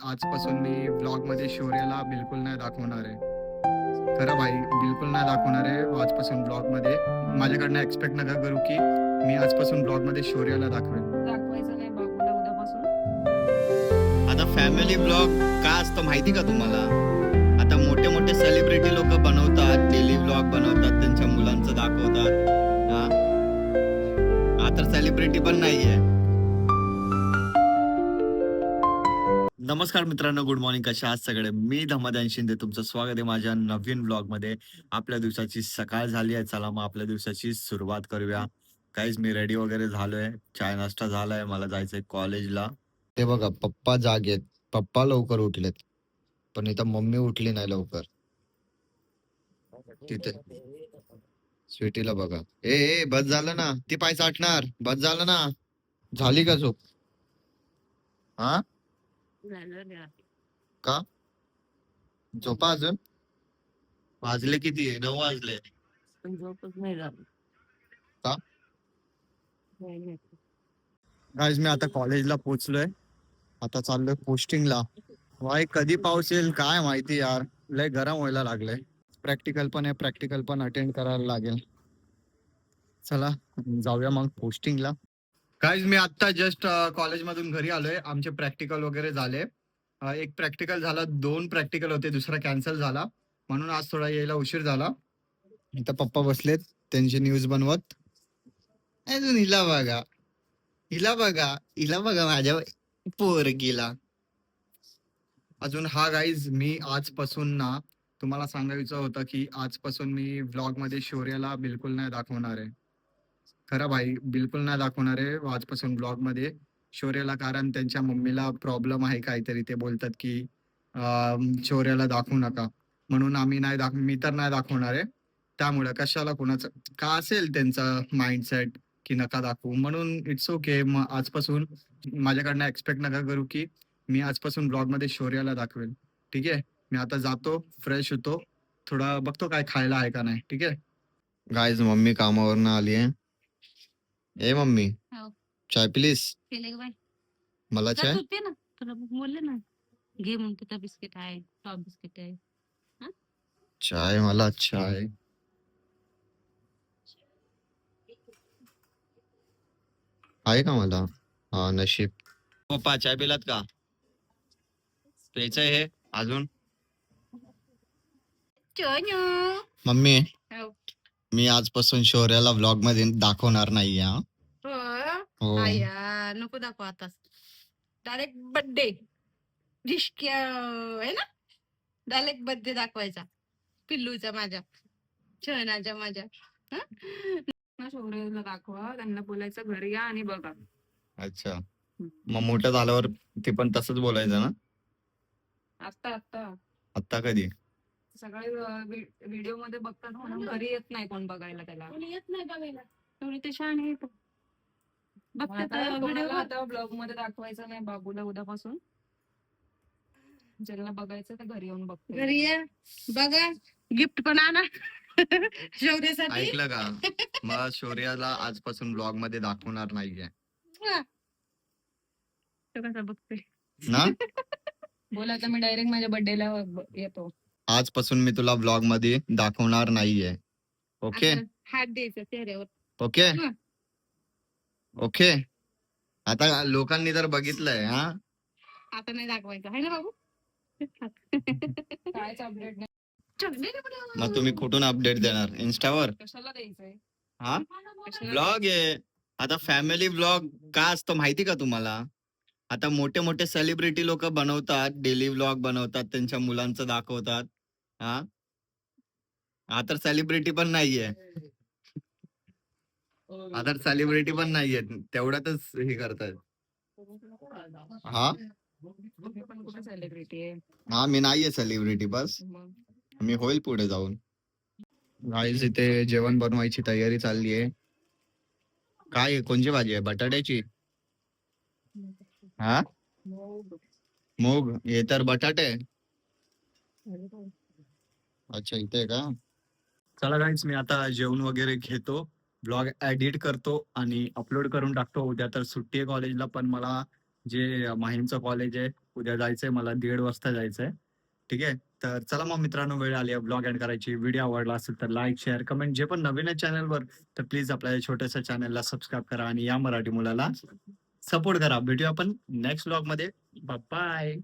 आजपासून मी व्लॉग मध्ये शौर्याला बिलकुल नाही दाखवणार आहे. खरं भाई, बिलकुल नाही दाखवणार आहे आजपासून व्लॉग मध्ये. माझ्याकडनं एक्सपेक्ट नका करू की मी आजपासून व्लॉग मध्ये शौर्याला दाखवायचं नाही बाबूला उद्यापासून. आता फॅमिली व्लॉग का असतं माहिती का तुम्हाला? आता मोठे मोठे सेलिब्रिटी लोक बनवतात, डेली व्लॉग बनवतात, त्यांच्या मुलांचं दाखवतात. हा तर सेलिब्रिटी पण नाहीये. नमस्कार मित्रांनो, गुड मॉर्निंग. कशा आहात सगळे? मी धमादान शिंदे, तुमचं स्वागत आहे माझ्या नवीन ब्लॉग मध्ये. आपल्या दिवसाची सकाळ झाली आहे, चला मग आपल्या दिवसाची सुरुवात करूया. काहीच मी रेडी वगैरे झालोय, चाय नाश्ता झालाय, मला जायचंय कॉलेजला. ते बघा, पप्पा जागेत, पप्पा लवकर उठलेत, पण इथं मम्मी उठली नाही लवकर. तिथे स्वीटीला बघा, ए बस झालं ना, ती पाय चाटणार, बस झालं ना. झाली का झोप? हा, का झोपा अजून? वाजले किती? 9 वाजले. झोपच नाही झाली का? गाईज, मी आता कॉलेजला पोहोचलोय, आता चाललोय पोस्टिंगला. भाई कधी पाऊस येईल काय माहिती यार, लय गरम व्हायला लागलंय. प्रॅक्टिकल पण आहे, प्रॅक्टिकल पण अटेंड करायला लागेल. चला जाऊया मग पोस्टिंगला. गाईज, मी आता जस्ट कॉलेजमधून घरी आलोय. आमचे प्रॅक्टिकल वगैरे झाले. एक प्रॅक्टिकल झाला, 2 प्रॅक्टिकल होते, दुसरा कॅन्सल झाला, म्हणून आज थोडा यायला उशीर झाला. इथं पप्पा बसलेत त्यांची न्यूज बनवत. अजून हिला बघा, हिला बघा, हिला बघा माझ्या पोरगीला. अजून हा गाईज, मी आजपासून ना तुम्हाला सांगायचं होतं की आजपासून मी व्लॉग मध्ये शौर्याला बिलकुल नाही दाखवणार आहे. खरं भाई, बिलकुल नाही दाखवणार आहे आजपासून ब्लॉग मध्ये शौर्याला, कारण त्यांच्या मम्मीला प्रॉब्लेम आहे काहीतरी. ते बोलतात की शौर्याला दाखवू नका, म्हणून मी तर नाही दाखवणार आहे. त्यामुळे कशाला, कोणाचं का असेल त्यांचं माइंडसेट की नका दाखवू, म्हणून इट्स ओके. मग आजपासून माझ्याकडनं एक्सपेक्ट नका करू की मी आजपासून ब्लॉग मध्ये शौर्याला दाखवेल. ठीक आहे, मी आता जातो, फ्रेश होतो, थोडा बघतो काय खायला आहे का नाही. ठीक आहे गाईज, मम्मी कामावरनं आली आहे. ए मम्मी, चाय प्लीज. मला चाय. ना तुला बोलले ना, घे म्हणते त्या बिस्किट आहे, टॉप बिस्किट आहे. चाय, मला चाय. आहे का मला? हा, नशीब. पप्पा चाय पिलात का? प्यायचंय हे अजून. मम्मी, मी आजपासून शौर्याला व्लॉग मध्ये दाखवणार नाही. हा हो. आया नको दाखव आता, डायरेक्ट बर्थडे डिशक्या आहे ना, डायरेक्ट बर्थडे दाखवायचा पिल्लूचा, माझ्या छनाच्या, माझ्या शौर्याला दाखवा, त्यांना बोलायचं घरी या आणि बघा. अच्छा, मग मोठं झाल्यावर ते पण तसंच बोलायचं ना? आता आता आता कधी? सगळे व्हिडिओ मध्ये बघतात म्हणून घरी येत नाही कोण बघायला, त्याला येत नाही बघायला. तेवढी ते छान आहे. बघतात आता ब्लॉग मध्ये दाखवायचं नाही बाबूला उद्यापासून. ज्यांना बघायचं तर घरी येऊन बघतो. घरी या, बघा, गिफ्ट पण आणा शौर्यासाठी. ऐकलं का? मला शौर्याला आजपासून ब्लॉग मध्ये दाखवणार नाहीये. तो कसा बघतोय ना? बोला, आता मी डायरेक्ट माझ्या बर्थडेला येतो. आजपासून मी तुला ब्लॉग मध्ये दाखवणार नाहीये. ओके हात द्यायचा चेहऱ्यावर. Okay okay. आता लोकांनी तर बघितलंय. हा, आता नाही दाखवायचं आहे ना बाबू. कायच अपडेट नाही. मग तुम्ही कुठून अपडेट देणार? इंस्टावर? कशाला द्यायचंय? हा, ब्लॉग आहे. आता फॅमिली ब्लॉग का असतं माहिती का तुम्हाला? आता मोठे मोठे सेलिब्रिटी लोक बनवतात, डेली व्लॉग बनवतात, त्यांच्या मुलांचं दाखवतात. हा तर सेलिब्रिटी पण नाहीये. आता सेलिब्रिटी पण नाहीये, तेवढ्यातच हे करतायत. हा सेलिब्रिटी आहे. हा, मी नाहीये सेलिब्रिटी, बस मी होईल पुढे जाऊन. गाईज, इथे जेवण बनवायची तयारी चालली आहे. काय आहे? कोणची भाजी आहे? बटाट्याची? हा, मूग. हे तर बटाटे. अच्छा, इथे का? चला गाईज, मी आता जेवण वगैरे घेतो, ब्लॉग एडिट करतो आणि अपलोड करून टाकतो. उद्या तर सुट्टी आहे कॉलेजला, पण मला जे माहीमचं कॉलेज आहे उद्या जायचंय मला 1:30 वाजता जायचंय. ठीक आहे. तर चला मग मित्रांनो, वेळ आली आहे ब्लॉग एंड करायची. व्हिडिओ आवडला असेल तर लाईक, शेअर, कमेंट. जे पण नवीन आहे चॅनलवर तर प्लीज आपल्या या छोट्याशा चॅनलला सबस्क्राईब करा आणि या मराठी मुलाला सपोर्ट करा. भेटूया आपण नेक्स्ट ब्लॉगमध्ये. बाय.